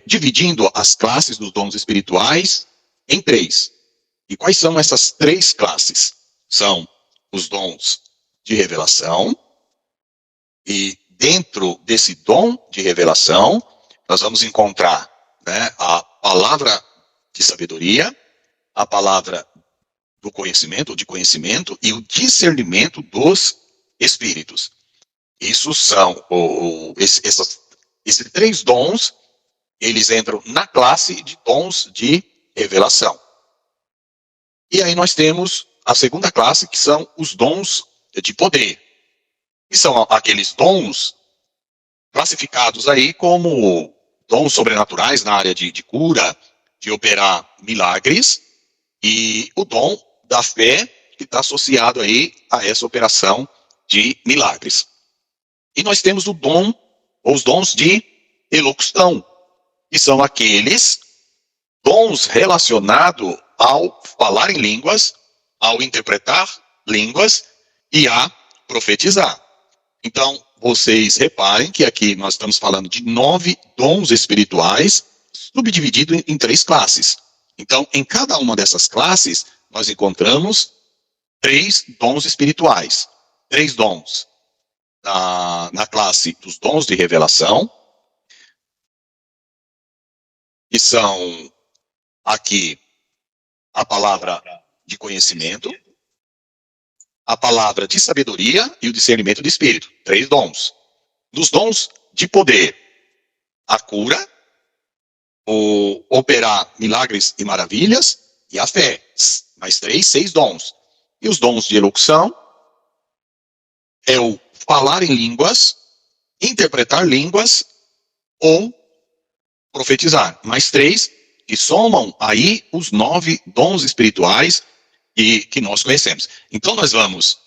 dividindo as classes dos dons espirituais em três. E quais são essas três classes? São os dons de revelação, e dentro desse dom de revelação, nós vamos encontrar, né, a palavra de sabedoria, a palavra do conhecimento, ou de conhecimento, e o discernimento dos espíritos. Isso são, esses três dons, eles entram na classe de dons de revelação. E aí nós temos a segunda classe, que são os dons de poder. E são aqueles dons classificados aí como dons sobrenaturais na área de cura, de operar milagres, e o dom da fé, que está associado aí a essa operação de milagres. E nós temos o dom, ou os dons de elocução, que são aqueles dons relacionados ao falar em línguas, ao interpretar línguas e a profetizar. Então, vocês reparem que aqui nós estamos falando de 9 dons espirituais, subdivididos em 3 classes. Então, em cada uma dessas classes, nós encontramos 3 dons espirituais. 3 dons na classe dos dons de revelação, que são aqui a palavra de conhecimento, a palavra de sabedoria e o discernimento do espírito. 3 dons. Dos dons de poder, a cura, o operar milagres e maravilhas e a fé. Mais 3, 6 dons. E os dons de elocução é o falar em línguas, interpretar línguas ou profetizar. Mais 3, que somam aí os 9 dons espirituais que nós conhecemos. Então nós vamos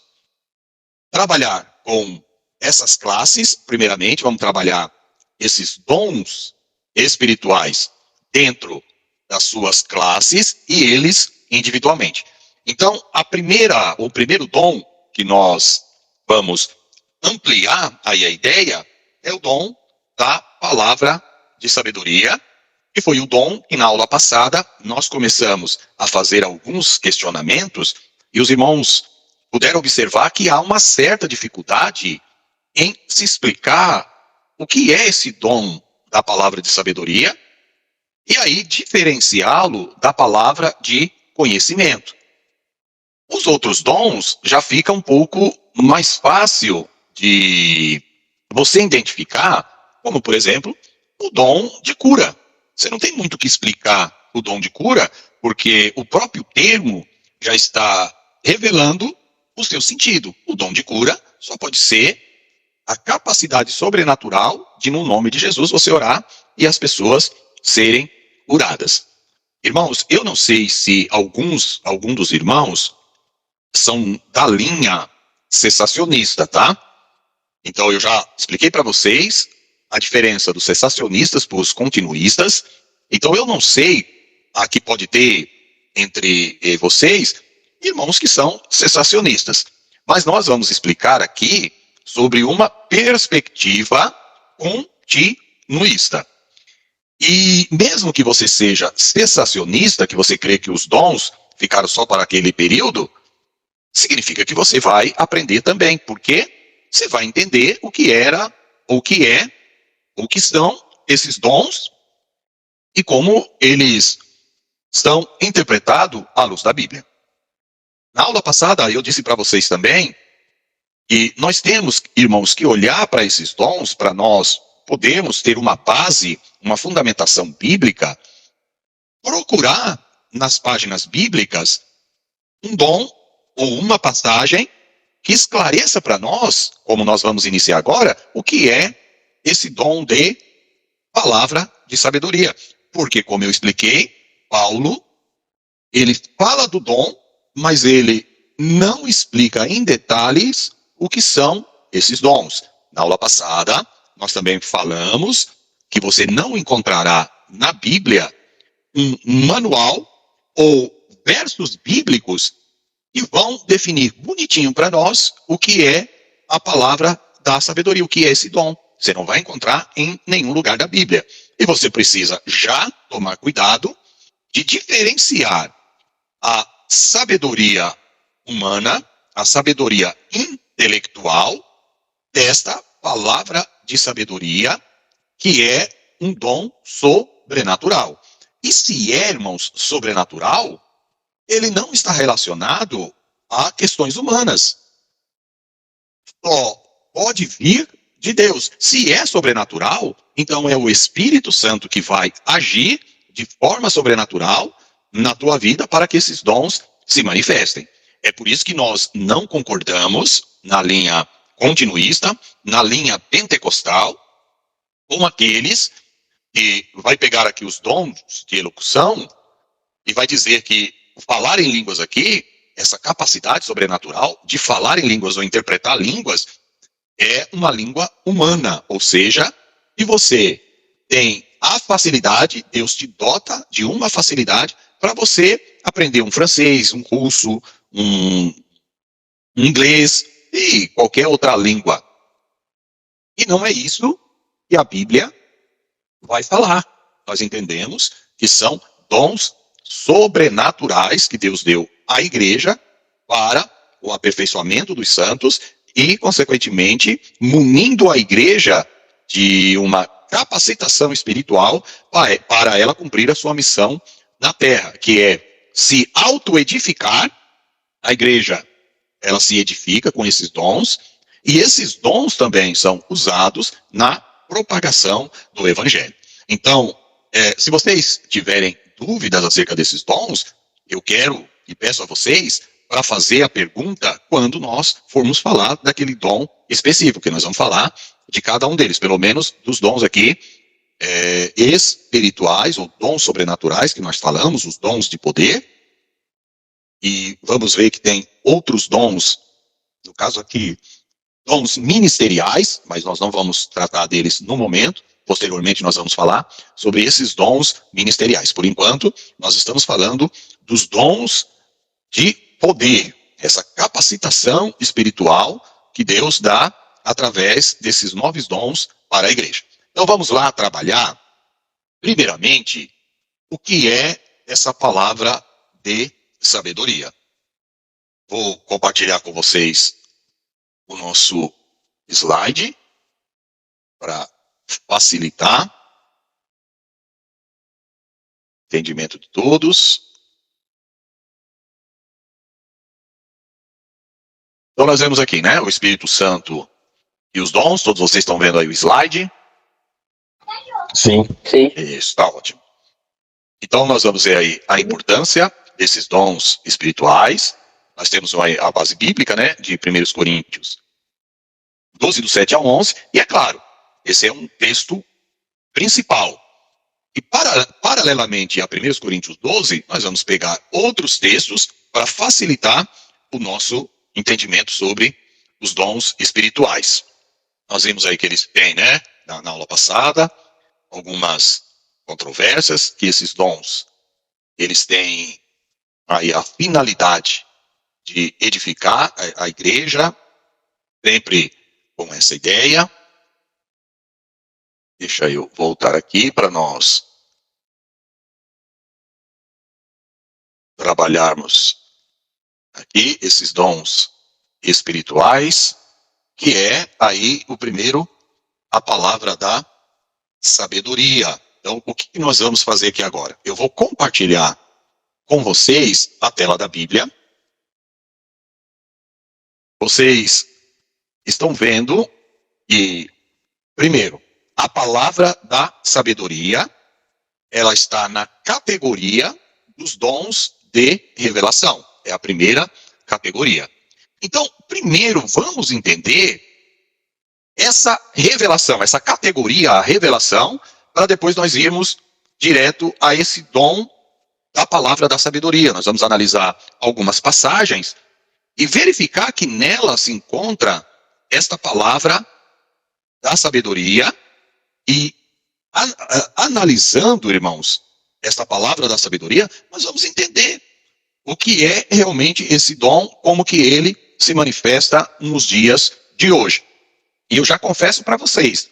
trabalhar com essas classes. Primeiramente, vamos trabalhar esses dons espirituais dentro das suas classes e eles individualmente. Então, o primeiro dom que nós vamos ampliar aí a ideia é o dom da palavra de sabedoria, que foi o dom que na aula passada nós começamos a fazer alguns questionamentos e os irmãos puderam observar que há uma certa dificuldade em se explicar o que é esse dom da palavra de sabedoria e aí diferenciá-lo da palavra de conhecimento. Os outros dons já fica um pouco mais fácil de você identificar, como por exemplo, o dom de cura. Você não tem muito o que explicar o dom de cura, porque o próprio termo já está revelando o seu sentido. O dom de cura só pode ser a capacidade sobrenatural de, no nome de Jesus, você orar e as pessoas serem curadas. Irmãos, eu não sei se alguns dos irmãos são da linha cessacionista, tá? Então eu já expliquei para vocês a diferença dos cessacionistas para os continuistas. Então eu não sei, aqui pode ter entre vocês irmãos que são cessacionistas. Mas nós vamos explicar aqui sobre uma perspectiva continuista. E mesmo que você seja cessacionista, que você crê que os dons ficaram só para aquele período, significa que você vai aprender também, porque você vai entender o que era, o que é, o que são esses dons e como eles são interpretados à luz da Bíblia. Na aula passada eu disse para vocês também que nós temos, irmãos, que olhar para esses dons para nós podermos ter uma base, uma fundamentação bíblica, procurar nas páginas bíblicas um dom ou uma passagem que esclareça para nós, como nós vamos iniciar agora, o que é esse dom de palavra de sabedoria. Porque, como eu expliquei, Paulo, ele fala do dom, mas ele não explica em detalhes o que são esses dons. Na aula passada, nós também falamos que você não encontrará na Bíblia um manual ou versos bíblicos que vão definir bonitinho para nós o que é a palavra da sabedoria, o que é esse dom. Você não vai encontrar em nenhum lugar da Bíblia. E você precisa já tomar cuidado de diferenciar a sabedoria humana, a sabedoria intelectual, desta palavra de sabedoria, que é um dom sobrenatural. E se é, irmãos, sobrenatural, ele não está relacionado a questões humanas. Só pode vir de Deus. Se é sobrenatural, então é o Espírito Santo que vai agir de forma sobrenatural na tua vida para que esses dons se manifestem. É por isso que nós não concordamos na linha continuista, na linha pentecostal, com aqueles que vai pegar aqui os dons de elocução e vai dizer que falar em línguas aqui, essa capacidade sobrenatural de falar em línguas ou interpretar línguas, é uma língua humana, ou seja, que você tem a facilidade, Deus te dota de uma facilidade para você aprender um francês, um russo, um inglês e qualquer outra língua. E não é isso que a Bíblia vai falar. Nós entendemos que são dons sobrenaturais que Deus deu à igreja para o aperfeiçoamento dos santos e, consequentemente, munindo a igreja de uma capacitação espiritual para ela cumprir a sua missão na terra, que é se autoedificar. A igreja, ela se edifica com esses dons, e esses dons também são usados na propagação do evangelho. Então, se vocês tiverem dúvidas acerca desses dons, eu quero e peço a vocês para fazer a pergunta quando nós formos falar daquele dom específico, que nós vamos falar de cada um deles, pelo menos dos dons aqui espirituais ou dons sobrenaturais que nós falamos, os dons de poder. E vamos ver que tem outros dons, no caso aqui, dons ministeriais, mas nós não vamos tratar deles no momento. Posteriormente nós vamos falar sobre esses dons ministeriais. Por enquanto, nós estamos falando dos dons de poder, essa capacitação espiritual que Deus dá através desses novos dons para a igreja. Então vamos lá trabalhar, primeiramente, o que é essa palavra de sabedoria. Vou compartilhar com vocês o nosso slide para facilitar o entendimento de todos. Então nós vemos aqui, né, o Espírito Santo e os dons. Todos vocês estão vendo aí o slide? Sim. Isso, está ótimo. Então nós vamos ver aí a importância desses dons espirituais. Nós temos a base bíblica, né, de 1 Coríntios 12, do 7 ao 11, e é claro, esse é um texto principal. E paralelamente a 1 Coríntios 12, nós vamos pegar outros textos para facilitar o nosso entendimento sobre os dons espirituais. Nós vimos aí que eles têm, né, na aula passada, algumas controvérsias, que esses dons, eles têm aí a finalidade de edificar a igreja, sempre com essa ideia. Deixa eu voltar aqui para nós trabalharmos aqui esses dons espirituais, que é aí o primeiro, a palavra da sabedoria. Então, o que nós vamos fazer aqui agora? Eu vou compartilhar com vocês a tela da Bíblia. Vocês estão vendo que, primeiro, a palavra da sabedoria, ela está na categoria dos dons de revelação. É a primeira categoria. Então, primeiro, vamos entender essa revelação, essa categoria, a revelação, para depois nós irmos direto a esse dom da palavra da sabedoria. Nós vamos analisar algumas passagens e verificar que nela se encontra esta palavra da sabedoria e analisando, irmãos, esta palavra da sabedoria, nós vamos entender o que é realmente esse dom, como que ele se manifesta nos dias de hoje. E eu já confesso para vocês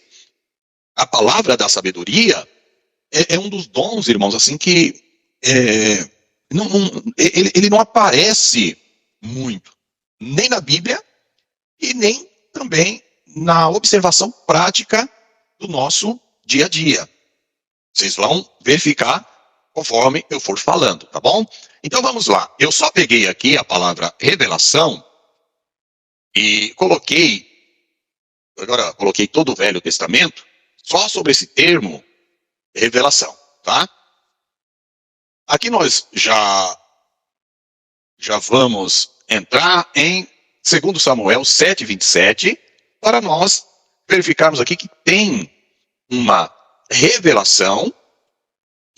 A palavra da sabedoria é um dos dons, irmãos, assim que ele não aparece muito, nem na Bíblia e nem também na observação prática do nosso dia a dia. Vocês vão verificar conforme eu for falando, tá bom? Então vamos lá. Eu só peguei aqui a palavra revelação e coloquei todo o Velho Testamento só sobre esse termo revelação, tá? Aqui nós já vamos entrar em 2 Samuel 7:27 para nós verificarmos aqui que tem uma revelação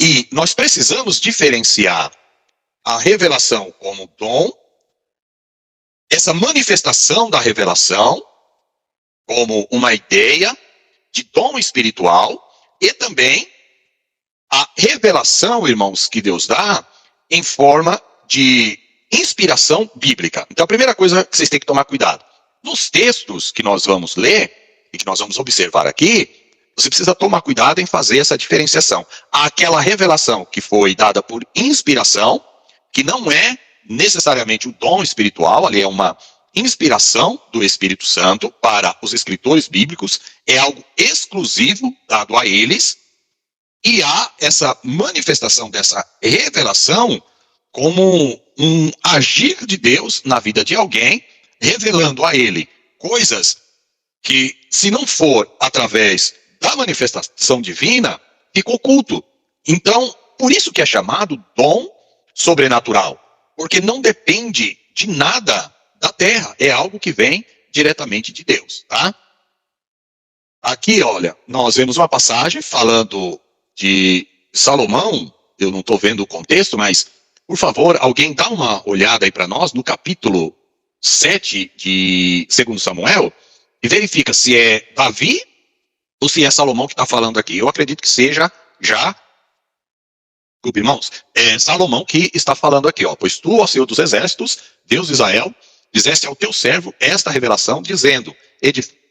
e nós precisamos diferenciar a revelação como dom, essa manifestação da revelação como uma ideia de dom espiritual e também a revelação, irmãos, que Deus dá em forma de inspiração bíblica. Então a primeira coisa que vocês têm que tomar cuidado, nos textos que nós vamos ler e que nós vamos observar aqui, você precisa tomar cuidado em fazer essa diferenciação. Aquela revelação que foi dada por inspiração, que não é necessariamente o dom espiritual, ali é uma inspiração do Espírito Santo para os escritores bíblicos, é algo exclusivo dado a eles, e há essa manifestação dessa revelação como um agir de Deus na vida de alguém, revelando a ele coisas que, se não for através da manifestação divina, fica oculto. Então, por isso que é chamado dom sobrenatural, porque não depende de nada da terra, é algo que vem diretamente de Deus, tá? Aqui, olha, nós vemos uma passagem falando de Salomão, eu não estou vendo o contexto, mas, por favor, alguém dá uma olhada aí para nós, no capítulo 7 de 2 Samuel, e verifica se é Davi ou se é Salomão que está falando aqui. Eu acredito que seja já, desculpe, irmãos, é Salomão que está falando aqui, ó. Pois tu, ó Senhor dos exércitos, Deus de Israel, dizeste ao teu servo esta revelação, dizendo,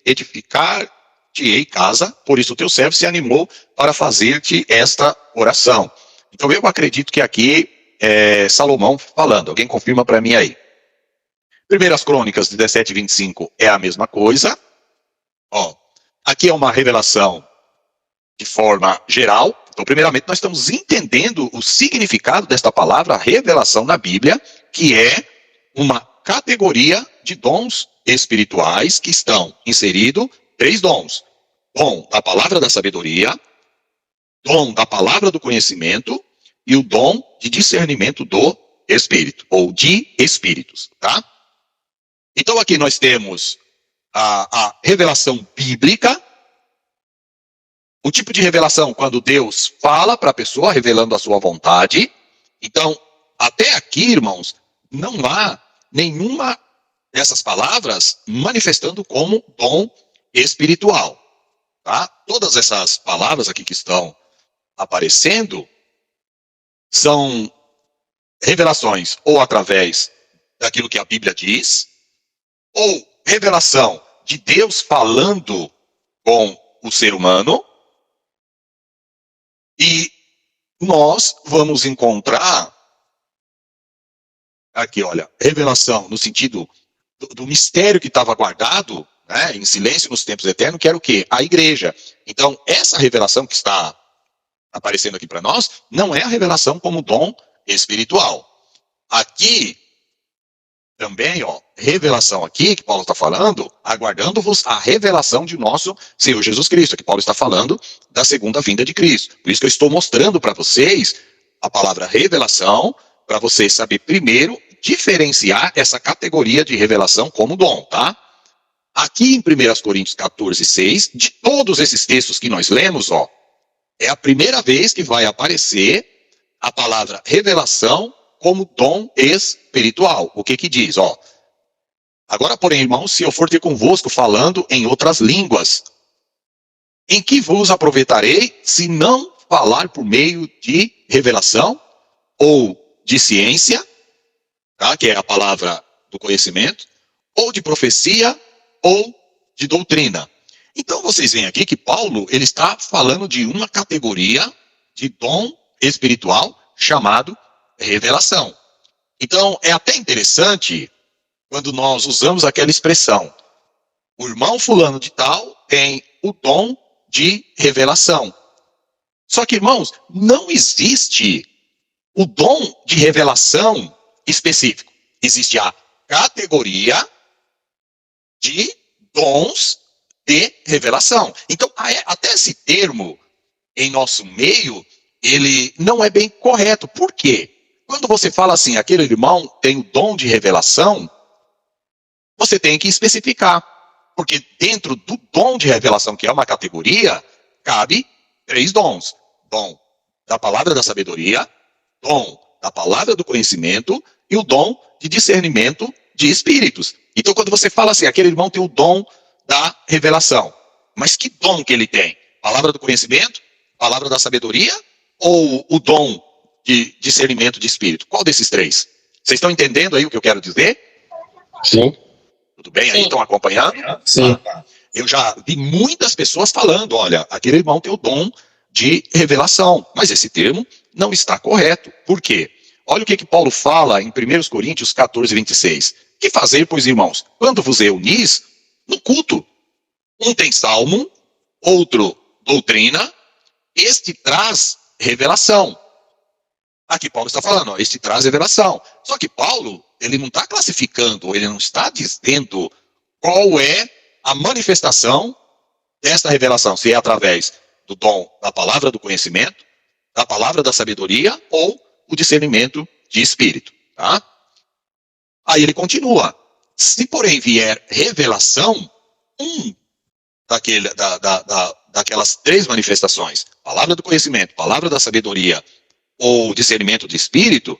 edificar-te-ei casa, por isso o teu servo se animou para fazer-te esta oração. Então eu acredito que aqui é Salomão falando. Alguém confirma para mim aí. Primeiras Crônicas 17:25 é a mesma coisa. Ó, aqui é uma revelação de forma geral. Então, primeiramente, nós estamos entendendo o significado desta palavra, revelação na Bíblia, que é uma categoria de dons espirituais que estão inseridos 3 dons. Dom da palavra da sabedoria, dom da palavra do conhecimento e o dom de discernimento do Espírito, ou de Espíritos, tá? Então aqui nós temos a revelação bíblica, o tipo de revelação quando Deus fala para a pessoa, revelando a sua vontade. Então, até aqui, irmãos, não há nenhuma dessas palavras manifestando como dom espiritual, tá? Todas essas palavras aqui que estão aparecendo são revelações ou através daquilo que a Bíblia diz, ou revelação de Deus falando com o ser humano, e nós vamos encontrar aqui, olha, revelação no sentido do mistério que estava guardado, né, em silêncio nos tempos eternos, que era o quê? A igreja. Então, essa revelação que está aparecendo aqui para nós, não é a revelação como dom espiritual. Aqui, também, ó, revelação aqui, que Paulo está falando, aguardando-vos a revelação de nosso Senhor Jesus Cristo, que Paulo está falando da segunda vinda de Cristo. Por isso que eu estou mostrando para vocês a palavra revelação, para vocês saber primeiro diferenciar essa categoria de revelação como dom, tá? Aqui em 1 Coríntios 14:6, de todos esses textos que nós lemos, ó, é a primeira vez que vai aparecer a palavra revelação como dom espiritual. O que que diz? Ó, agora, porém, irmãos, se eu for ter convosco falando em outras línguas, em que vos aproveitarei se não falar por meio de revelação ou de ciência, tá? Que é a palavra do conhecimento, ou de profecia ou de doutrina. Então vocês veem aqui que Paulo, ele está falando de uma categoria de dom espiritual chamado revelação. Então é até interessante quando nós usamos aquela expressão: o irmão fulano de tal tem o dom de revelação. Só que, irmãos, não existe o dom de revelação específico. Existe a categoria de dons de revelação. Então, até esse termo, em nosso meio, ele não é bem correto. Por quê? Quando você fala assim, aquele irmão tem o dom de revelação, você tem que especificar. Porque dentro do dom de revelação, que é uma categoria, cabe 3 dons. Dom da palavra da sabedoria, dom da palavra do conhecimento e o dom de discernimento de espíritos. Então, quando você fala assim, aquele irmão tem o dom da revelação. Mas que dom que ele tem? Palavra do conhecimento? Palavra da sabedoria? Ou o dom de discernimento de espírito? Qual desses 3? Vocês estão entendendo aí o que eu quero dizer? Sim. Tudo bem? Aí estão acompanhando? Sim. Eu já vi muitas pessoas falando, olha, aquele irmão tem o dom de revelação. Mas esse termo não está correto. Por quê? Olha o que Paulo fala em 1 Coríntios 14, 26. Que fazer, pois, irmãos? Quando vos reunis no culto, um tem salmo, outro doutrina, este traz revelação. Aqui Paulo está falando, este traz revelação. Só que Paulo, ele não está classificando, ele não está dizendo qual é a manifestação desta revelação. Se é através do dom da palavra do conhecimento, da palavra da sabedoria ou o discernimento de espírito. Tá? Aí ele continua. Se porém vier revelação, daquelas 3 manifestações, palavra do conhecimento, palavra da sabedoria ou discernimento de espírito,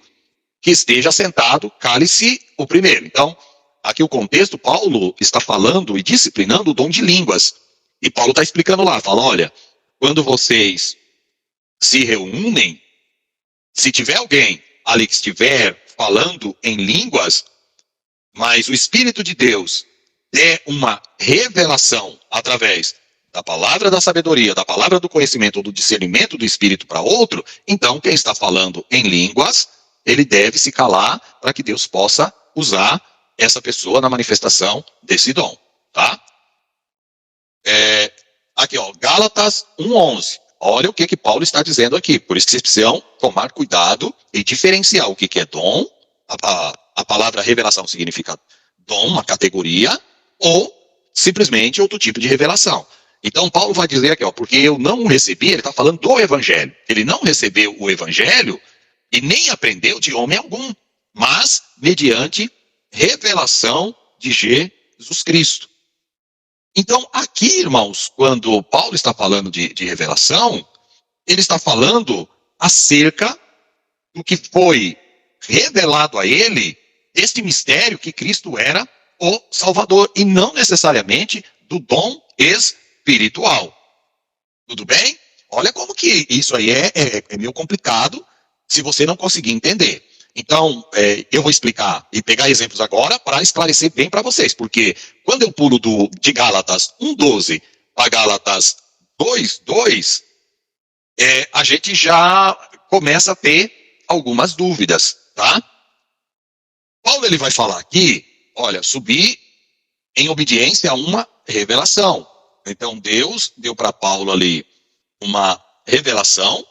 que esteja sentado, cale-se o primeiro. Então, aqui o contexto, Paulo está falando e disciplinando o dom de línguas. E Paulo está explicando lá, fala, olha, quando vocês se reúnem, se tiver alguém ali que estiver falando em línguas, mas o Espírito de Deus der uma revelação através da palavra da sabedoria, da palavra do conhecimento ou do discernimento do Espírito para outro, então quem está falando em línguas, ele deve se calar para que Deus possa usar essa pessoa na manifestação desse dom, tá? Aqui, ó, Gálatas 1:11. Olha o que Paulo está dizendo aqui. Por isso que vocês precisam tomar cuidado e diferenciar o que é dom. A palavra revelação significa dom, uma categoria, ou simplesmente outro tipo de revelação. Então Paulo vai dizer aqui, ó, porque eu não recebi, ele está falando do evangelho. Ele não recebeu o evangelho e nem aprendeu de homem algum, mas mediante revelação de Jesus Cristo. Então aqui, irmãos, quando Paulo está falando de revelação, ele está falando acerca do que foi revelado a ele, este mistério que Cristo era o Salvador, e não necessariamente do dom espiritual. Tudo bem? Olha como que isso aí é meio complicado se você não conseguir entender. Então, eu vou explicar e pegar exemplos agora para esclarecer bem para vocês, porque quando eu pulo de Gálatas 1:12 para Gálatas 2:2, a gente já começa a ter algumas dúvidas, tá? Paulo ele vai falar aqui, olha, subir em obediência a uma revelação. Então Deus deu para Paulo ali uma revelação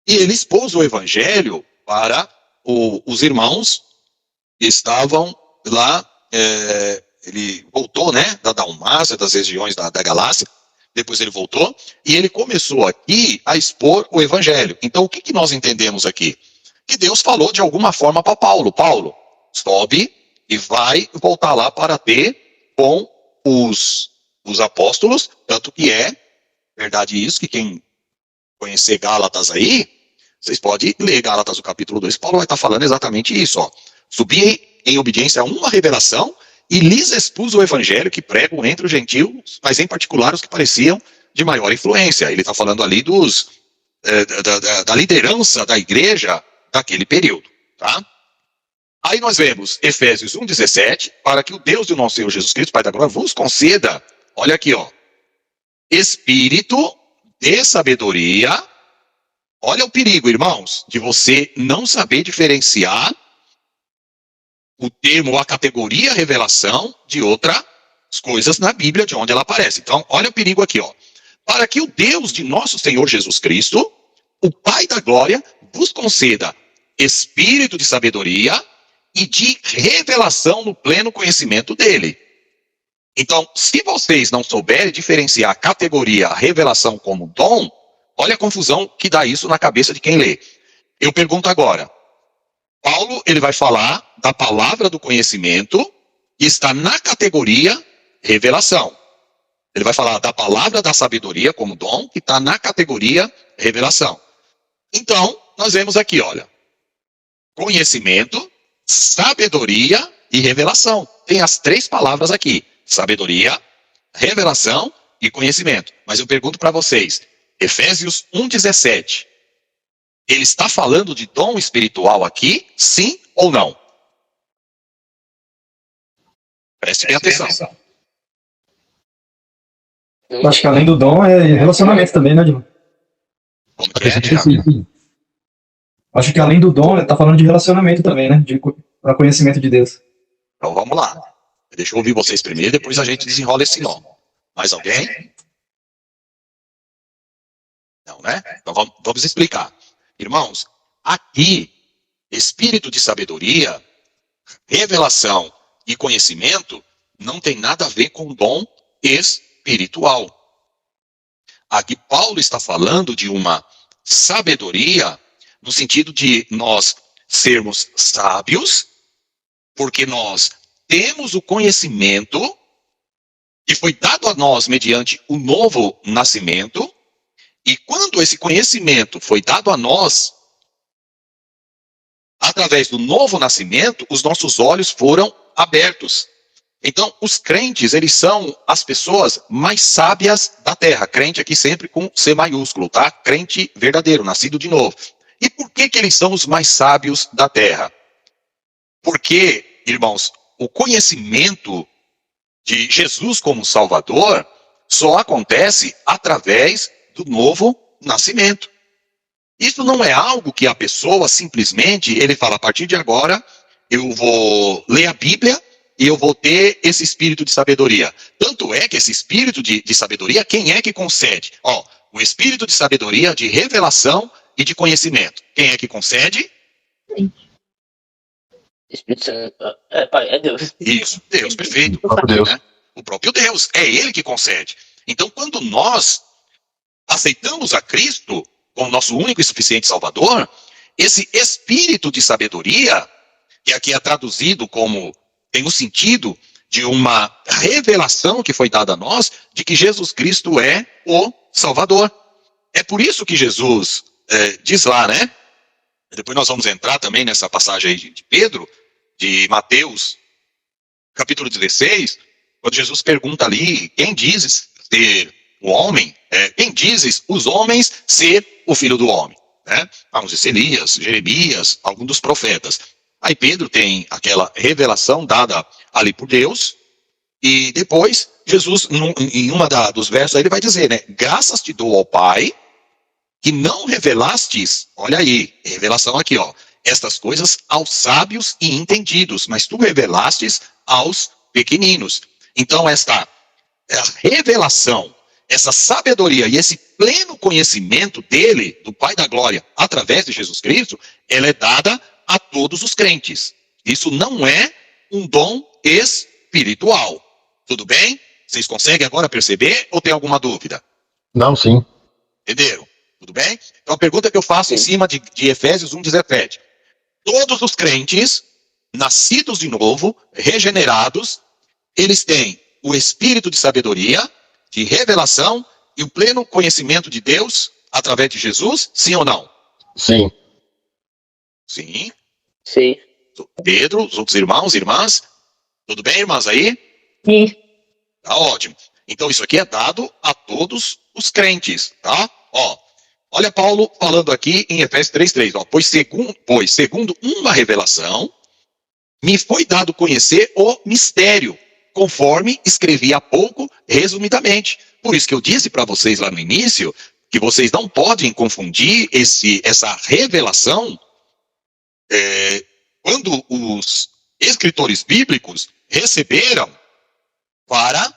e ele expôs o evangelho para os irmãos que estavam lá. Ele voltou, né, da Dalmácia, das regiões da Galácia, depois ele voltou e ele começou aqui a expor o evangelho. Então o que nós entendemos aqui? Que Deus falou de alguma forma para Paulo, sobe e vai voltar lá para ter com os apóstolos, tanto que é verdade isso, que quem conhecer Gálatas aí, vocês podem ler Gálatas, o capítulo 2, Paulo vai estar falando exatamente isso, ó. Subi em obediência a uma revelação e lhes expus o evangelho que pregam entre os gentios, mas em particular os que pareciam de maior influência. Ele está falando ali da liderança da igreja daquele período, tá? Aí nós vemos Efésios 1:17, para que o Deus do nosso Senhor Jesus Cristo, Pai da glória, vos conceda olha aqui, ó. Espírito de sabedoria. Olha o perigo, irmãos, de você não saber diferenciar o termo, a categoria revelação de outras coisas na Bíblia, de onde ela aparece. Então, olha o perigo aqui, ó. Para que o Deus de nosso Senhor Jesus Cristo, o Pai da glória, vos conceda espírito de sabedoria e de revelação no pleno conhecimento dele. Então, se vocês não souberem diferenciar a categoria revelação como dom, olha a confusão que dá isso na cabeça de quem lê. Eu pergunto agora, Paulo, ele vai falar da palavra do conhecimento que está na categoria revelação. Ele vai falar da palavra da sabedoria como dom que está na categoria revelação. Então, nós vemos aqui, olha, conhecimento, sabedoria e revelação. Tem as três palavras aqui, sabedoria, revelação e conhecimento. Mas eu pergunto para vocês, Efésios 1,17, ele está falando de dom espiritual aqui, sim ou não? Preste bem atenção. Eu acho que além do dom é relacionamento também, né, Dilma? Como que é? Sim. Acho que além do dom, ele tá falando de relacionamento também, né? Para conhecimento de Deus. Então vamos lá. Deixa eu ouvir vocês primeiro, depois a gente desenrola esse nó. Mais alguém? Não, né? Então vamos explicar. Irmãos, aqui, espírito de sabedoria, revelação e conhecimento não tem nada a ver com dom espiritual. Aqui Paulo está falando de uma sabedoria no sentido de nós sermos sábios, porque nós temos o conhecimento que foi dado a nós mediante o novo nascimento, e quando esse conhecimento foi dado a nós, através do novo nascimento, os nossos olhos foram abertos. Então, os crentes, eles são as pessoas mais sábias da terra. Crente aqui sempre com C maiúsculo, tá? Crente verdadeiro, nascido de novo. E por que eles são os mais sábios da terra? Porque, irmãos, o conhecimento de Jesus como Salvador só acontece através do novo nascimento. Isso não é algo que a pessoa simplesmente, ele fala, a partir de agora, eu vou ler a Bíblia e eu vou ter esse espírito de sabedoria. Tanto é que esse espírito de sabedoria, quem é que concede? Ó, o espírito de sabedoria, de revelação e de conhecimento. Quem é que concede? Espírito Santo. Pai, é Deus. Isso, Deus, perfeito. O próprio Deus. Né? O próprio Deus, é Ele que concede. Então, quando nós aceitamos a Cristo como nosso único e suficiente Salvador, esse espírito de sabedoria, que aqui é traduzido como, tem o sentido de uma revelação que foi dada a nós, de que Jesus Cristo é o Salvador. É por isso que Jesus diz lá, né? Depois nós vamos entrar também nessa passagem aí de Pedro, de Mateus, capítulo 16, quando Jesus pergunta ali, quem dizes ser o homem? Quem dizes os homens ser o filho do homem? Né? Vamos dizer, Elias, Jeremias, algum dos profetas. Aí Pedro tem aquela revelação dada ali por Deus, e depois Jesus, em uma dos versos, aí ele vai dizer, né? Graças te dou ao Pai, que não revelastes, olha aí, revelação aqui, ó, estas coisas aos sábios e entendidos, mas tu revelastes aos pequeninos. Então esta revelação, essa sabedoria e esse pleno conhecimento dele, do Pai da Glória, através de Jesus Cristo, ela é dada a todos os crentes. Isso não é um dom espiritual. Tudo bem? Vocês conseguem agora perceber ou tem alguma dúvida? Não, sim. Entenderam? Tudo bem? Então a pergunta que eu faço em cima de Efésios 1,17. Todos os crentes, nascidos de novo, regenerados, eles têm o espírito de sabedoria, de revelação e o pleno conhecimento de Deus através de Jesus, sim ou não? Sim. Sim. Sim. Pedro, os outros irmãos, irmãs, tudo bem, irmãs, aí? Sim. Tá ótimo. Então isso aqui é dado a todos os crentes, tá? Ó, olha Paulo falando aqui em Efésios 3:3, ó, pois segundo uma revelação, me foi dado conhecer o mistério conforme escrevi há pouco, resumidamente. Por isso que eu disse para vocês lá no início, que vocês não podem confundir essa revelação quando os escritores bíblicos receberam para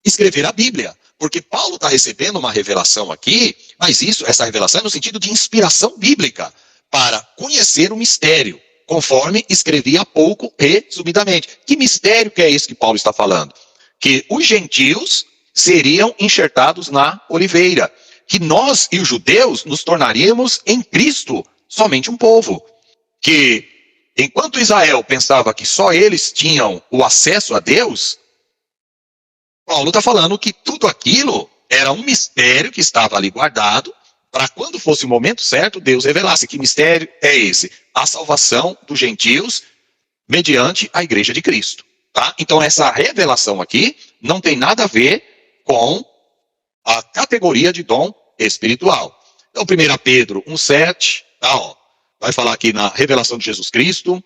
escrever a Bíblia. Porque Paulo está recebendo uma revelação aqui, mas essa revelação é no sentido de inspiração bíblica, para conhecer o mistério, conforme escrevi há pouco, resumidamente. Que mistério que é esse que Paulo está falando? Que os gentios seriam enxertados na oliveira, que nós e os judeus nos tornaríamos em Cristo somente um povo. Que enquanto Israel pensava que só eles tinham o acesso a Deus, Paulo está falando que tudo aquilo era um mistério que estava ali guardado, para quando fosse o momento certo, Deus revelasse. Que mistério é esse? A salvação dos gentios mediante a igreja de Cristo. Tá? Então essa revelação aqui não tem nada a ver com a categoria de dom espiritual. Então 1 Pedro 1,7, tá, ó, vai falar aqui na revelação de Jesus Cristo.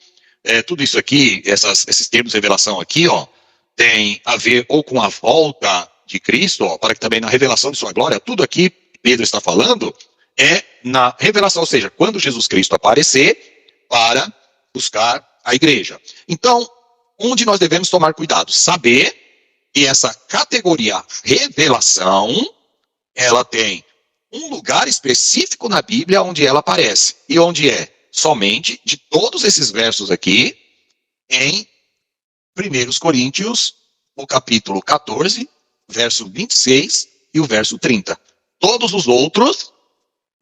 Tudo isso aqui, esses termos de revelação aqui, ó, tem a ver ou com a volta de Cristo, ó, para que também na revelação de sua glória, tudo aqui Pedro está falando é na revelação, ou seja, quando Jesus Cristo aparecer para buscar a igreja. Então, onde nós devemos tomar cuidado? Saber que essa categoria revelação, ela tem um lugar específico na Bíblia onde ela aparece. E onde é? Somente de todos esses versos aqui, em 1 Coríntios, o capítulo 14, verso 26 e o verso 30. Todos os outros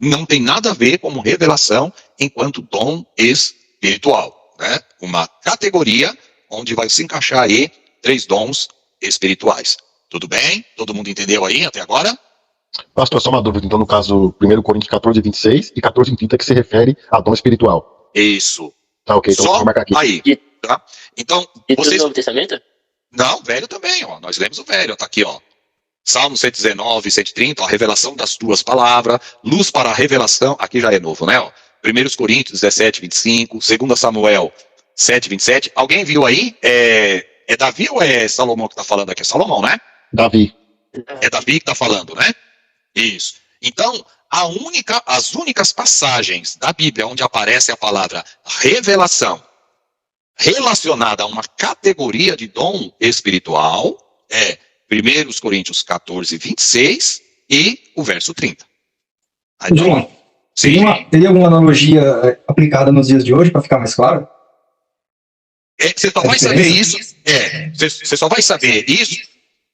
não tem nada a ver com revelação enquanto dom espiritual. Né? Uma categoria onde vai se encaixar aí 3 dons espirituais. Tudo bem? Todo mundo entendeu aí até agora? Pastor, só uma dúvida. Então, no caso, 1 Coríntios 14, 26 e 14, 30, que se refere a dom espiritual. Isso. Tá, ok. Então, vou marcar aqui. Aí. Tá? Então, E do vocês... Novo Testamento? Não, velho também, ó. Nós lemos o velho, tá aqui, ó. Salmo 119, 130, ó, a revelação das tuas palavras, luz para a revelação, aqui já é novo, né, ó. 1 Coríntios 17, 25, 2 Samuel 7, 27. Alguém viu aí? É Davi ou é Salomão que está falando aqui? É Salomão, né? Davi. É Davi que está falando, né? Isso. Então, as únicas passagens da Bíblia onde aparece a palavra revelação relacionada a uma categoria de dom espiritual é 1 Coríntios 14, 26 e o verso 30. Aí, João, sim. teria alguma analogia aplicada nos dias de hoje, para ficar mais claro? Você só vai saber isso. Você só vai saber isso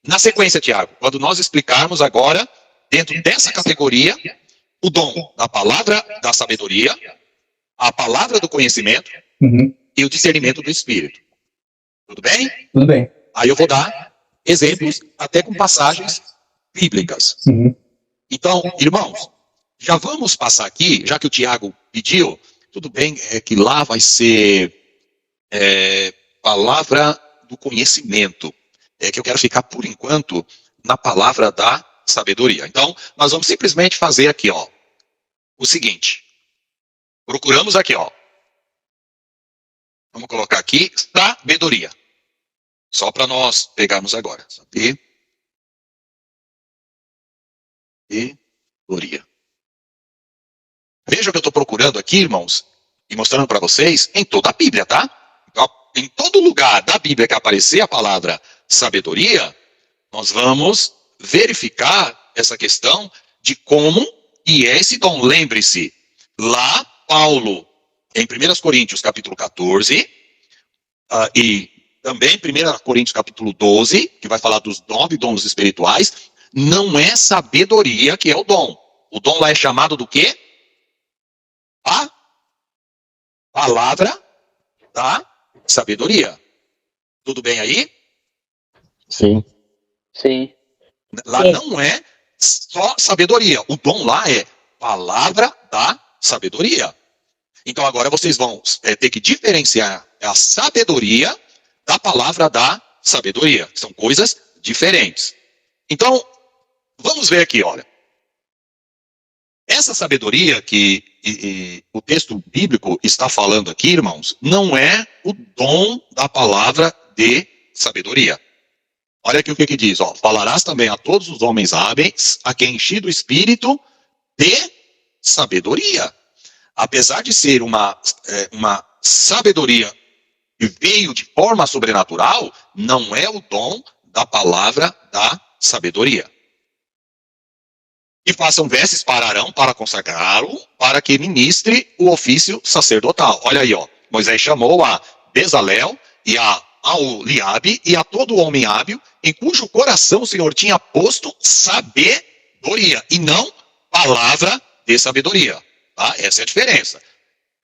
na sequência, Tiago, quando nós explicarmos agora, dentro dessa categoria, o dom da palavra da sabedoria, a palavra do conhecimento e o discernimento do Espírito. Tudo bem? Tudo bem. Aí eu vou dar exemplos até com passagens bíblicas. Então, irmãos, já vamos passar aqui, já que o Tiago pediu, tudo bem, que lá vai ser palavra do conhecimento. É que eu quero ficar, por enquanto, na palavra da sabedoria. Então, nós vamos simplesmente fazer aqui, ó, o seguinte. Procuramos aqui, ó. Vamos colocar aqui, sabedoria. Só para nós pegarmos agora. Sabedoria. Veja o que eu estou procurando aqui, irmãos, e mostrando para vocês em toda a Bíblia, tá? Então, em todo lugar da Bíblia que aparecer a palavra sabedoria, nós vamos verificar essa questão de como e é esse dom. Lembre-se, lá Paulo, em 1 Coríntios capítulo 14, e também 1 Coríntios capítulo 12, que vai falar dos 9 dons espirituais, não é sabedoria que é o dom. O dom lá é chamado do quê? A palavra da sabedoria. Tudo bem aí? Sim. Sim. Lá não é só sabedoria. O dom lá é palavra da sabedoria. Então agora vocês vão ter que diferenciar a sabedoria da palavra da sabedoria. São coisas diferentes. Então, vamos ver aqui, olha. Essa sabedoria que o texto bíblico está falando aqui, irmãos, não é o dom da palavra de sabedoria. Olha aqui o que diz, ó. Falarás também a todos os homens hábeis, a quem enchi do espírito de sabedoria. Apesar de ser uma sabedoria que veio de forma sobrenatural, não é o dom da palavra da sabedoria. E façam vestes para Arão, para consagrá-lo, para que ministre o ofício sacerdotal. Olha aí, ó. Moisés chamou a Bezalel e ao Liabe e a todo homem hábil, em cujo coração o Senhor tinha posto sabedoria, e não palavra de sabedoria. Tá? Essa é a diferença.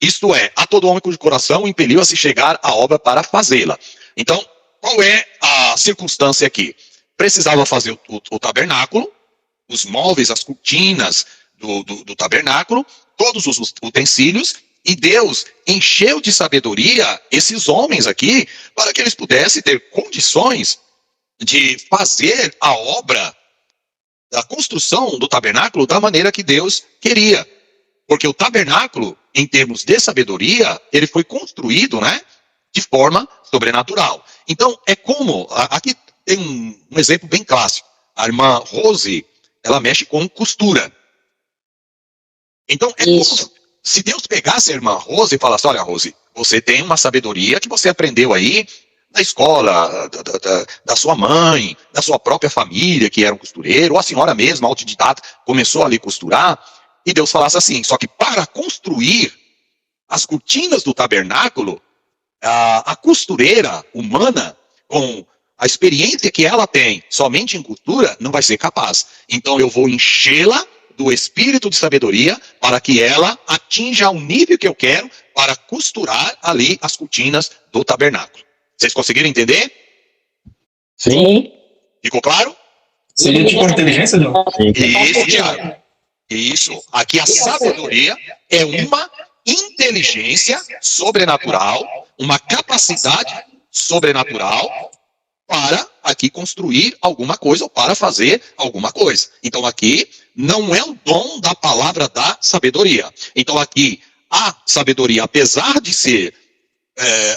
Isto é, a todo homem cujo coração o impeliu a se chegar à obra para fazê-la. Então, qual é a circunstância aqui? Precisava fazer o tabernáculo, os móveis, as cortinas do tabernáculo, todos os utensílios, e Deus encheu de sabedoria esses homens aqui, para que eles pudessem ter condições de fazer a obra da construção do tabernáculo da maneira que Deus queria. Porque o tabernáculo, em termos de sabedoria, ele foi construído, né, de forma sobrenatural. Então, é como, aqui tem um exemplo bem clássico. A irmã Rose, ela mexe com costura. Então, é como se Deus pegasse a irmã Rose e falasse, olha, Rose, você tem uma sabedoria que você aprendeu aí na escola, da sua mãe, da sua própria família, que era um costureiro, ou a senhora mesma, autodidata, começou ali a costurar, e Deus falasse assim, só que para construir as cortinas do tabernáculo, a costureira humana, com a experiência que ela tem somente em costura, não vai ser capaz. Então eu vou enchê-la do espírito de sabedoria para que ela atinja o nível que eu quero para costurar ali as cortinas do tabernáculo. Vocês conseguiram entender? Sim. Ficou claro? Seria tipo uma inteligência, não? Isso, Tiago. Isso. Aqui a sabedoria é uma inteligência sobrenatural, uma capacidade sobrenatural para aqui construir alguma coisa ou para fazer alguma coisa. Então aqui não é o dom da palavra da sabedoria. Então aqui a sabedoria, apesar de ser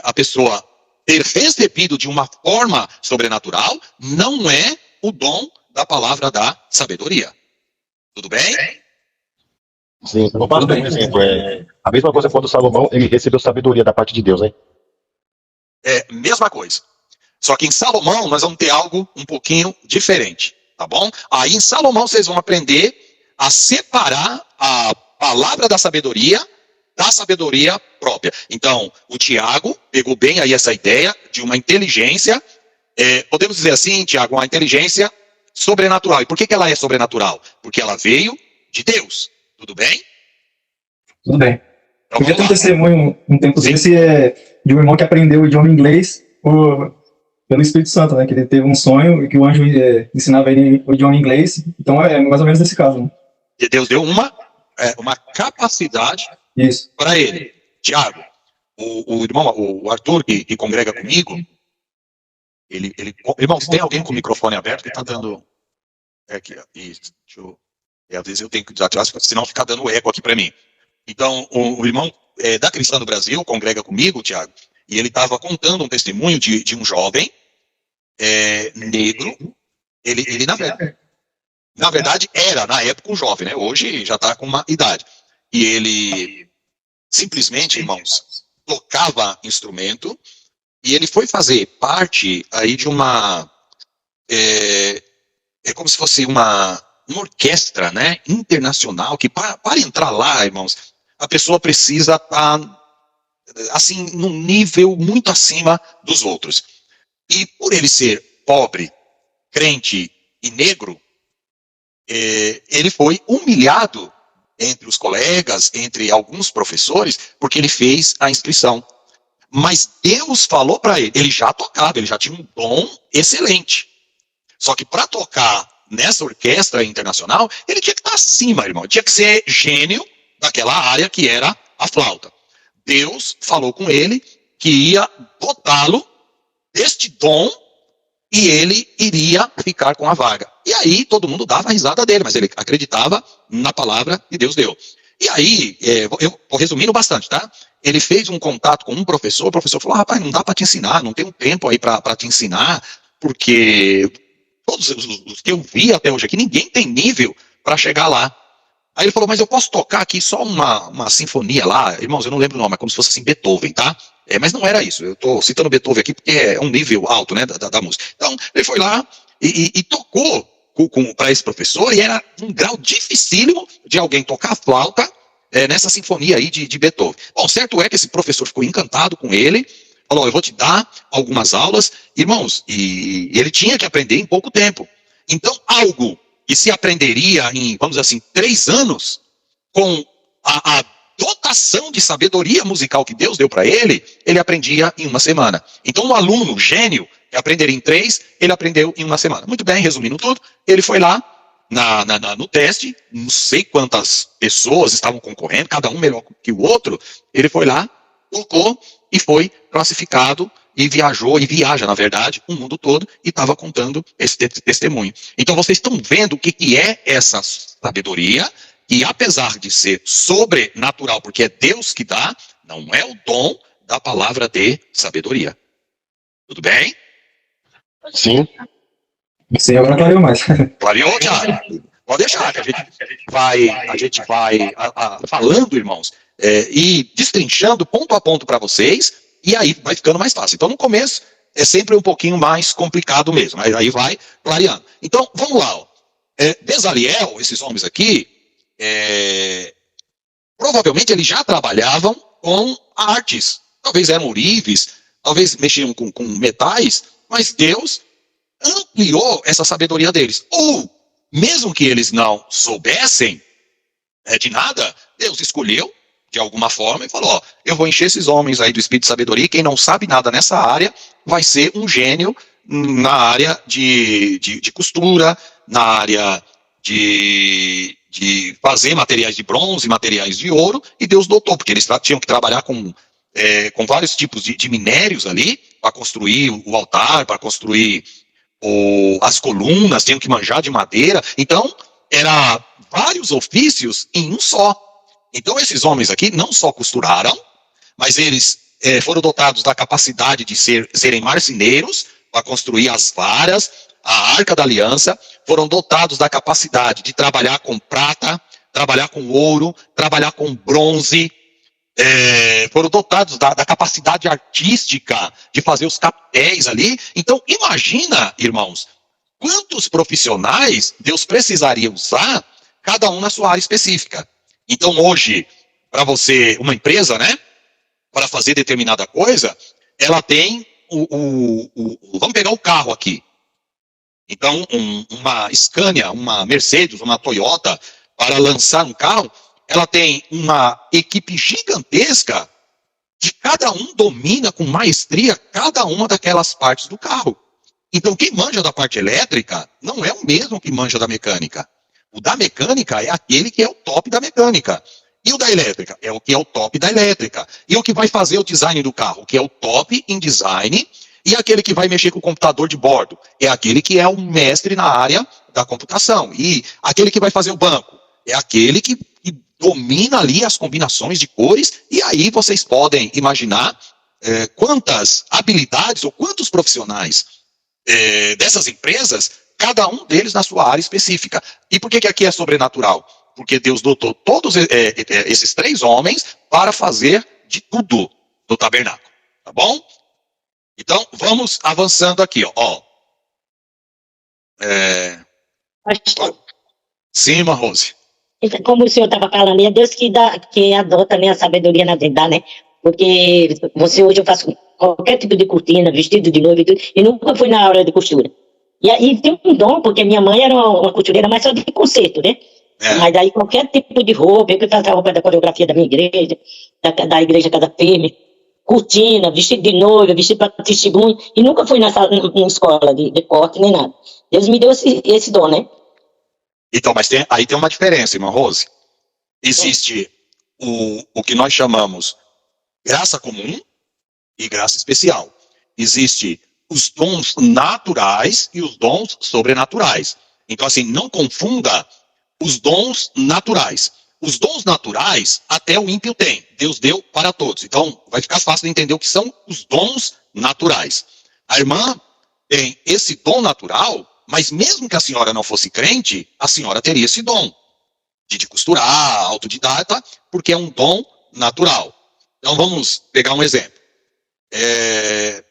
a pessoa ter recebido de uma forma sobrenatural, não é o dom da palavra da sabedoria. Tudo bem? Sim, eu posso dar um exemplo. A mesma coisa quando Salomão ele recebeu sabedoria da parte de Deus, hein? É mesma coisa. Só que em Salomão nós vamos ter algo um pouquinho diferente, tá bom? Aí em Salomão vocês vão aprender a separar a palavra da sabedoria própria. Então, o Tiago pegou bem aí essa ideia de uma inteligência, podemos dizer assim, Tiago, uma inteligência sobrenatural. E por que ela é sobrenatural? Porque ela veio de Deus. Tudo bem? Tudo bem. Então, Podia ter um vamos lá. testemunho um tempo desse de um irmão que aprendeu o idioma inglês pelo Espírito Santo, né? Que ele teve um sonho e que o anjo ensinava ele o idioma inglês. Então é mais ou menos nesse caso, né? E Deus deu uma capacidade Isso. para ele. Tiago, o irmão, o Arthur, que congrega comigo, irmãos, tem alguém com o microfone aberto que está dando... Aqui, ó, isso, às vezes eu tenho que desativar, senão fica dando eco aqui para mim. Então, o irmão da Cristã do Brasil congrega comigo, Tiago, e ele estava contando um testemunho de um jovem negro. Ele na verdade, era, na época, um jovem, né? Hoje já está com uma idade. E ele simplesmente, irmãos, tocava instrumento, e ele foi fazer parte aí de uma... É como se fosse uma orquestra, né, internacional, que para entrar lá, irmãos, a pessoa precisa estar, assim, num nível muito acima dos outros. E por ele ser pobre, crente e negro, ele foi humilhado entre os colegas, entre alguns professores, porque ele fez a inscrição. Mas Deus falou para ele, ele já tocava, ele já tinha um dom excelente. Só que para tocar nessa orquestra internacional, ele tinha que estar acima, irmão. Tinha que ser gênio daquela área que era a flauta. Deus falou com ele que ia dotá-lo deste dom e ele iria ficar com a vaga. E aí todo mundo dava a risada dele, mas ele acreditava na palavra que Deus deu. E aí, eu vou resumindo bastante, tá? Ele fez um contato com um professor, o professor falou, rapaz, não dá para te ensinar, não tem um tempo aí para te ensinar, porque todos os que eu vi até hoje aqui, ninguém tem nível para chegar lá. Aí ele falou, mas eu posso tocar aqui só uma sinfonia lá? Irmãos, eu não lembro o nome, é como se fosse assim, Beethoven, tá? Mas não era isso, eu estou citando Beethoven aqui porque é um nível alto, né, da música. Então, ele foi lá e tocou para esse professor, e era um grau dificílimo de alguém tocar flauta nessa sinfonia aí de Beethoven. Bom, certo é que esse professor ficou encantado com ele, falou, eu vou te dar algumas aulas, irmãos, e ele tinha que aprender em pouco tempo. Então, algo que se aprenderia em, vamos dizer assim, 3 anos, com a dotação de sabedoria musical que Deus deu para ele aprendia em 1 semana. Então, um aluno gênio que aprenderia em 3, ele aprendeu em 1 semana. Muito bem, resumindo tudo, ele foi lá no teste, não sei quantas pessoas estavam concorrendo, cada um melhor que o outro, ele foi lá, tocou e foi classificado e viaja, na verdade, o mundo todo e estava contando esse testemunho. Então vocês estão vendo o que é essa sabedoria, que apesar de ser sobrenatural, porque é Deus que dá, não é o dom da palavra de sabedoria. Tudo bem? Sim. Sim, agora clareou mais. Clareou, Thiago? Pode deixar, que a gente vai falando, irmãos, e destrinchando ponto a ponto para vocês, e aí vai ficando mais fácil. Então, no começo, é sempre um pouquinho mais complicado mesmo, mas aí vai clareando. Então, vamos lá. Ó. Bezaliel, esses homens aqui, provavelmente eles já trabalhavam com artes. Talvez eram ourives, talvez mexiam com metais, mas Deus ampliou essa sabedoria deles. Ou, mesmo que eles não soubessem de nada, Deus escolheu de alguma forma e falou, ó, eu vou encher esses homens aí do espírito de sabedoria, e quem não sabe nada nessa área vai ser um gênio na área de costura, na área de fazer materiais de bronze, materiais de ouro, e Deus dotou, porque eles tinham que trabalhar com vários tipos de minérios ali, para construir o altar, para construir as colunas, tinham que manjar de madeira, então era vários ofícios em um só. Então esses homens aqui não só costuraram, mas eles foram dotados da capacidade de serem marceneiros, para construir as varas, a Arca da Aliança, foram dotados da capacidade de trabalhar com prata, trabalhar com ouro, trabalhar com bronze, foram dotados da capacidade artística de fazer os capitéis ali. Então imagina, irmãos, quantos profissionais Deus precisaria usar, cada um na sua área específica. Então hoje, para você, uma empresa, né, para fazer determinada coisa, ela tem vamos pegar o carro aqui. Então uma Scania, uma Mercedes, uma Toyota, para lançar um carro, ela tem uma equipe gigantesca que cada um domina com maestria cada uma daquelas partes do carro. Então quem manja da parte elétrica não é o mesmo que manja da mecânica. O da mecânica é aquele que é o top da mecânica. E o da elétrica é o que é o top da elétrica. E o que vai fazer o design do carro, que é o top em design. E aquele que vai mexer com o computador de bordo é aquele que é o mestre na área da computação. E aquele que vai fazer o banco é aquele que domina ali as combinações de cores. E aí vocês podem imaginar quantas habilidades ou quantos profissionais dessas empresas, cada um deles na sua área específica. E por que aqui é sobrenatural? Porque Deus dotou todos esses 3 homens para fazer de tudo do tabernáculo. Tá bom? Então, vamos avançando aqui. Ó. Sim, irmã Rose. Então, como o senhor estava falando, é Deus que adota, né, a sabedoria na verdade, né? Porque hoje eu faço qualquer tipo de cortina, vestido de noiva e tudo, e nunca fui na aula de costura. E aí tem um dom, porque minha mãe era uma costureira, mas só de concerto, né? Mas aí qualquer tipo de roupa, eu fazia a roupa da coreografia da minha igreja, da igreja Casa Firme, cortina, vestido de noiva, vestido para testemunho, e nunca fui numa escola de corte nem nada. Deus me deu esse dom, né? Então, mas aí tem uma diferença, irmã Rose. Existe o que nós chamamos graça comum e graça especial. Existe os dons naturais e os dons sobrenaturais. Então, assim, não confunda os dons naturais. Os dons naturais, até o ímpio tem. Deus deu para todos. Então, vai ficar fácil de entender o que são os dons naturais. A irmã tem esse dom natural, mas mesmo que a senhora não fosse crente, a senhora teria esse dom de costurar, autodidata, porque é um dom natural. Então vamos pegar um exemplo.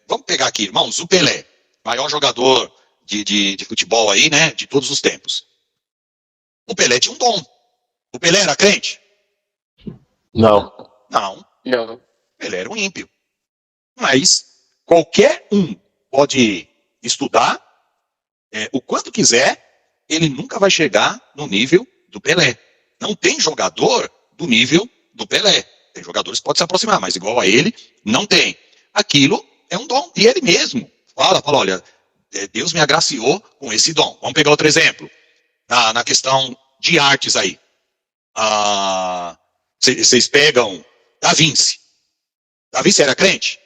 Vamos pegar aqui, irmãos, o Pelé, maior jogador de futebol aí, né, de todos os tempos. O Pelé tinha um dom. O Pelé era crente? Não. Não. Não. Ele era um ímpio. Mas qualquer um pode estudar o quanto quiser, ele nunca vai chegar no nível do Pelé. Não tem jogador do nível do Pelé. Tem jogadores que podem se aproximar, mas igual a ele, não tem. Aquilo é um dom. E ele mesmo fala, olha, Deus me agraciou com esse dom. Vamos pegar outro exemplo. Na questão de artes aí. Vocês pegam Da Vinci. Da Vinci era crente?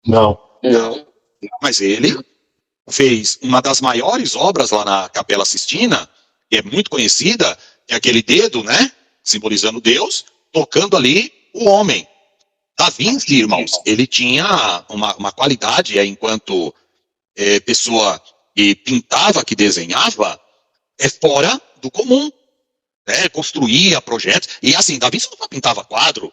Não. Não. Mas ele fez uma das maiores obras lá na Capela Sistina, que é muito conhecida, é aquele dedo, né, simbolizando Deus, tocando ali o homem. Da Vinci, irmãos, ele tinha uma qualidade, enquanto pessoa que pintava, que desenhava, fora do comum. Construía projetos, e assim, Da Vinci não pintava quadro,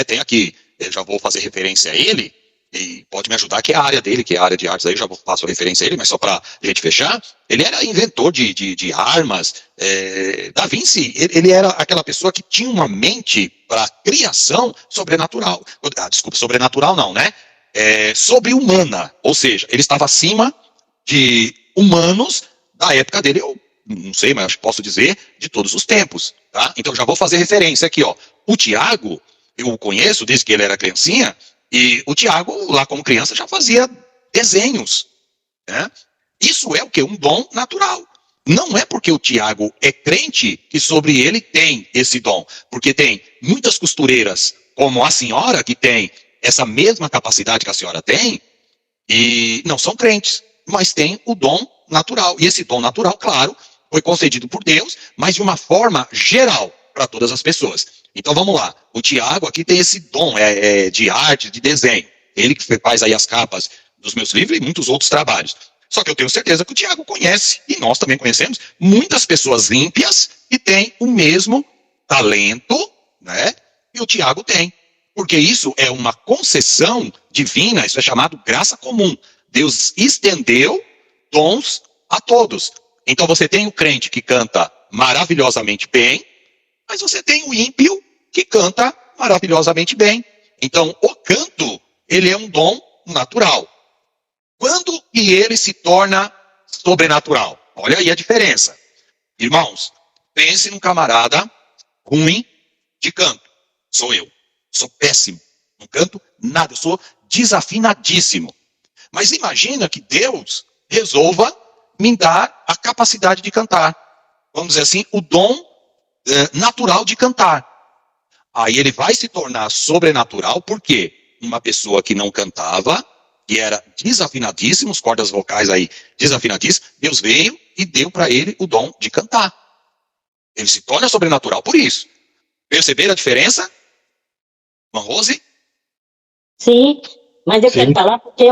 tem aqui, eu já vou fazer referência a ele, e pode me ajudar, que é a área dele, que é a área de artes, aí eu já faço referência a ele, mas só para a gente fechar, ele era inventor de armas. Da Vinci, ele era aquela pessoa que tinha uma mente para criação sobrenatural, sobrenatural não, né, sobre-humana, ou seja, ele estava acima de humanos da época dele, não sei, mas acho que posso dizer, de todos os tempos, tá? Então já vou fazer referência aqui, ó. O Tiago, eu o conheço desde que ele era criancinha, e o Tiago, lá como criança, já fazia desenhos, né? Isso é o quê? Um dom natural. Não é porque o Tiago é crente que sobre ele tem esse dom, porque tem muitas costureiras, como a senhora, que tem essa mesma capacidade que a senhora tem, e não são crentes, mas tem o dom natural. E esse dom natural, claro, foi concedido por Deus, mas de uma forma geral para todas as pessoas. Então vamos lá, o Tiago aqui tem esse dom de arte, de desenho. Ele que faz aí as capas dos meus livros e muitos outros trabalhos. Só que eu tenho certeza que o Tiago conhece, e nós também conhecemos, muitas pessoas ímpias que têm o mesmo talento, né, que o Tiago tem. Porque isso é uma concessão divina, isso é chamado graça comum. Deus estendeu dons a todos. Então você tem o crente que canta maravilhosamente bem, mas você tem o ímpio que canta maravilhosamente bem. Então o canto, ele é um dom natural. Quando que ele se torna sobrenatural? Olha aí a diferença. Irmãos, pense num camarada ruim de canto. Sou eu. Sou péssimo. Não canto nada. Eu sou desafinadíssimo. Mas imagina que Deus resolva me dar a capacidade de cantar. Vamos dizer assim, o dom natural de cantar. Aí ele vai se tornar sobrenatural, porque uma pessoa que não cantava, que era desafinadíssimo, as cordas vocais aí desafinadíssimas, Deus veio e deu para ele o dom de cantar. Ele se torna sobrenatural por isso. Perceberam a diferença? Irmã Rose? Sim, mas eu quero falar porque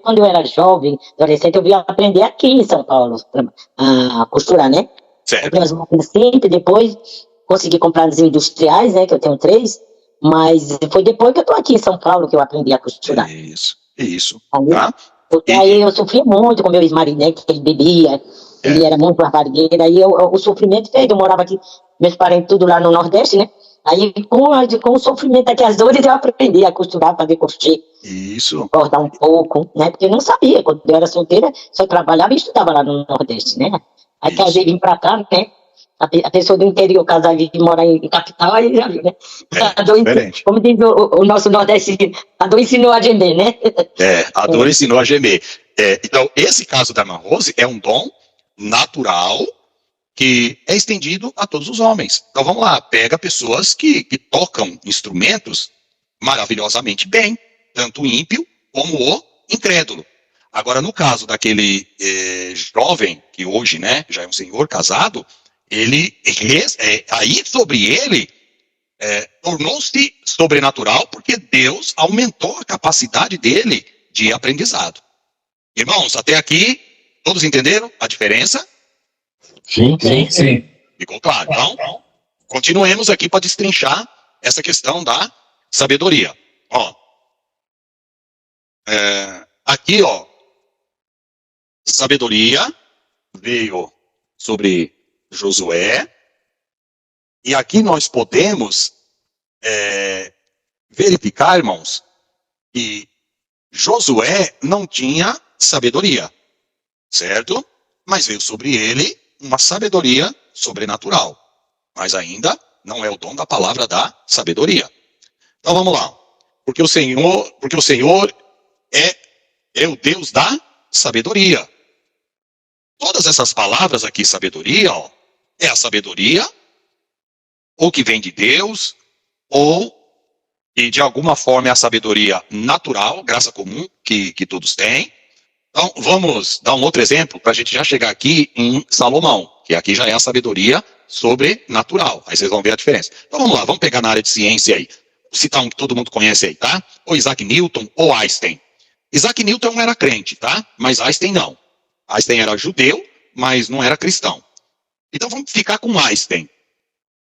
quando eu era jovem, adolescente, eu vim aprender aqui em São Paulo a costurar, né? Certo. Comprei umas máquinas simples, depois consegui comprar as industriais, né? Que eu tenho 3, mas foi depois que eu tô aqui em São Paulo que eu aprendi a costurar. Isso. Aí, Tá? porque aí eu sofri muito com meu ex-marido, né? Que ele bebia, ele era muito barbarigueiro, aí o sofrimento fez, eu morava aqui, meus parentes tudo lá no Nordeste, né? Aí, com o sofrimento aqui, as dores, eu aprendi a costurar, fazer crochê. Isso. Bordar um pouco, né? Porque eu não sabia. Quando eu era solteira, só trabalhava e estudava lá no Nordeste, né? Aí casei, vim pra cá, né? A pessoa do interior casar e morar em capital, aí já viu, né? Diferente. Como diz o nosso Nordeste, a dor ensinou a gemer, né? A dor ensinou a gemer. Então, esse caso da irmã Rose é um dom natural que é estendido a todos os homens. Então vamos lá, pega pessoas que tocam instrumentos maravilhosamente bem, tanto o ímpio como o incrédulo. Agora, no caso daquele jovem, que hoje, né, já é um senhor casado, aí sobre ele tornou-se sobrenatural, porque Deus aumentou a capacidade dele de aprendizado. Irmãos, até aqui, todos entenderam a diferença? Sim. Sim. Ficou claro? Então, continuemos aqui para destrinchar essa questão da sabedoria. Ó, aqui, ó, sabedoria veio sobre Josué, e aqui nós podemos verificar, irmãos, que Josué não tinha sabedoria, certo? Mas veio sobre ele uma sabedoria sobrenatural. Mas ainda não é o dom da palavra da sabedoria. Então vamos lá. Porque o Senhor é o Deus da sabedoria. Todas essas palavras aqui, sabedoria, ó, é a sabedoria ou que vem de Deus, ou que de alguma forma é a sabedoria natural, graça comum, que todos têm. Então, vamos dar um outro exemplo para a gente já chegar aqui em Salomão, que aqui já é a sabedoria sobrenatural. Aí vocês vão ver a diferença. Então vamos lá, vamos pegar na área de ciência aí. Vou citar um que todo mundo conhece aí, tá? Ou Isaac Newton ou Einstein. Isaac Newton era crente, tá? Mas Einstein não. Einstein era judeu, mas não era cristão. Então vamos ficar com Einstein.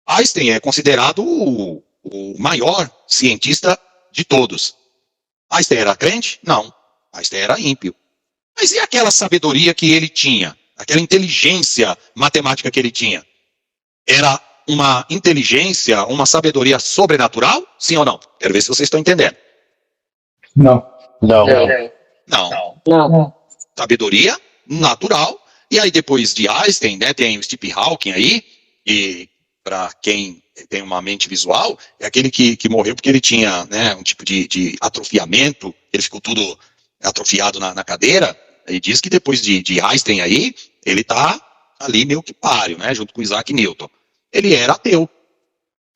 Einstein é considerado o maior cientista de todos. Einstein era crente? Não. Einstein era ímpio. Mas e aquela sabedoria que ele tinha? Aquela inteligência matemática que ele tinha? Era uma inteligência, uma sabedoria sobrenatural? Sim ou não? Quero ver se vocês estão entendendo. Não. Não. Não. Não. Sabedoria natural. E aí depois de Einstein, né, tem o Stephen Hawking aí, e para quem tem uma mente visual, é aquele que morreu porque ele tinha, né, um tipo de atrofiamento, ele ficou tudo atrofiado na cadeira, e diz que depois de Einstein aí, ele está ali meio que páreo, né, junto com Isaac Newton. Ele era ateu,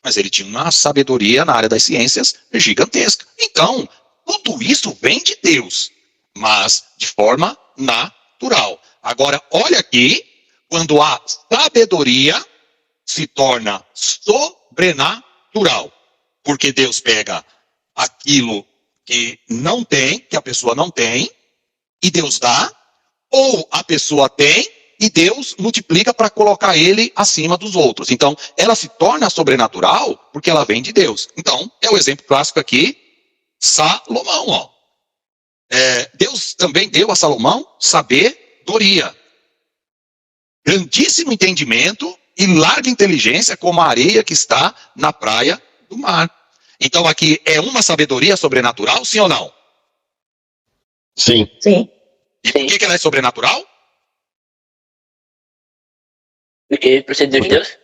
mas ele tinha uma sabedoria na área das ciências gigantesca. Então, tudo isso vem de Deus, mas de forma natural. Agora, olha aqui, quando a sabedoria se torna sobrenatural, porque Deus pega aquilo que não tem, que a pessoa não tem, e Deus dá, ou a pessoa tem, e Deus multiplica para colocar ele acima dos outros. Então, ela se torna sobrenatural porque ela vem de Deus. Então, é o exemplo clássico aqui, Salomão, ó. Deus também deu a Salomão sabedoria, grandíssimo entendimento e larga inteligência como a areia que está na praia do mar. Então aqui é uma sabedoria sobrenatural, sim ou não? Sim. Sim. E por que ela é sobrenatural? Porque procedeu de Deus?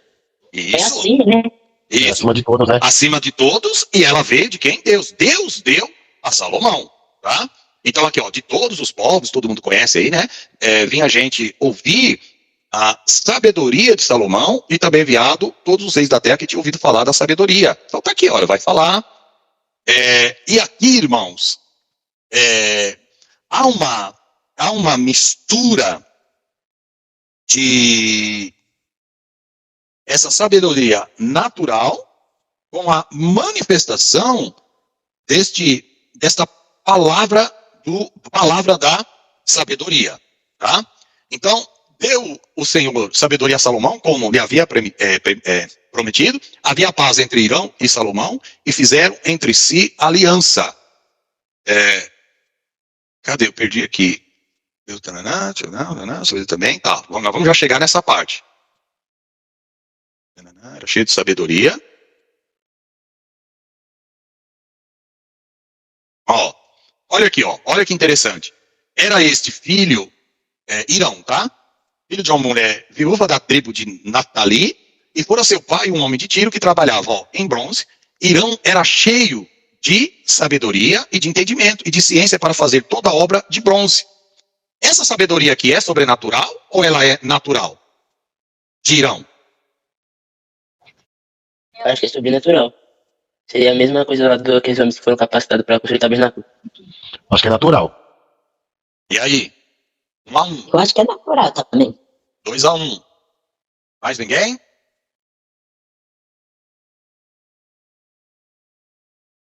Isso. É assim, né? Isso. Acima de todos, né? Acima de todos, e ela veio de quem? Deus. Deus deu a Salomão, tá? Então aqui, ó, de todos os povos, todo mundo conhece aí, né? Vinha a gente ouvir a sabedoria de Salomão e também enviado todos os reis da terra que tinham ouvido falar da sabedoria. Então tá aqui, olha, vai falar. E aqui, irmãos, há uma mistura de essa sabedoria natural com a manifestação desta palavra da sabedoria, tá? Então, deu o Senhor sabedoria a Salomão, como lhe havia prometido, havia paz entre Irão e Salomão, e fizeram entre si aliança. Cadê? Eu perdi aqui. Também? Tá, vamos já chegar nessa parte. Era cheio de sabedoria. Ó, olha aqui, ó, olha que interessante. Era este filho, Irão, tá? Filho de uma mulher viúva da tribo de Naphtali, e fora seu pai um homem de Tiro que trabalhava, ó, em bronze. Irão era cheio de sabedoria e de entendimento e de ciência para fazer toda a obra de bronze. Essa sabedoria aqui é sobrenatural ou ela é natural? De Irão. Acho que é sobrenatural. Seria a mesma coisa lá daqueles homens que foram capacitados para construir tabernáculo. Acho que é natural. E aí? 1-1. Eu acho que é natural também. 2-1. Mais ninguém?